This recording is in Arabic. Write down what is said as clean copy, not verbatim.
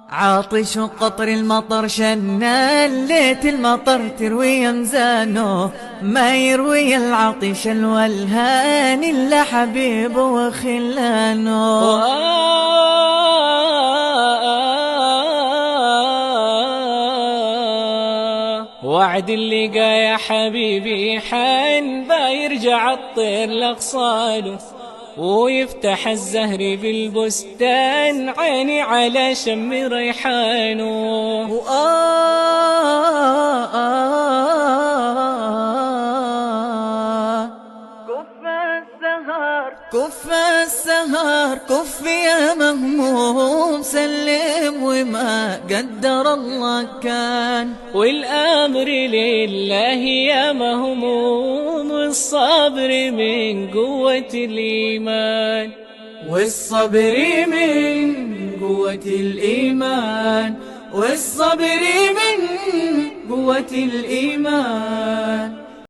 عاطش قطر المطر شنا ليت المطر تروي أمزانه، ما يروي العطش الولهان إلا حبيبه وخلانه. وعد اللقا يا حبيبي حان بيرجع الطير لأغصانه، ويفتح الزهر بالبستان عيني على شم ريحانه. كف السهر كف يا مهموم، سلم وما قدر الله كان، والأمر لله يا مهموم، والصبر من قوة الإيمان، والصبر من قوة الإيمان، والصبر من قوة الإيمان.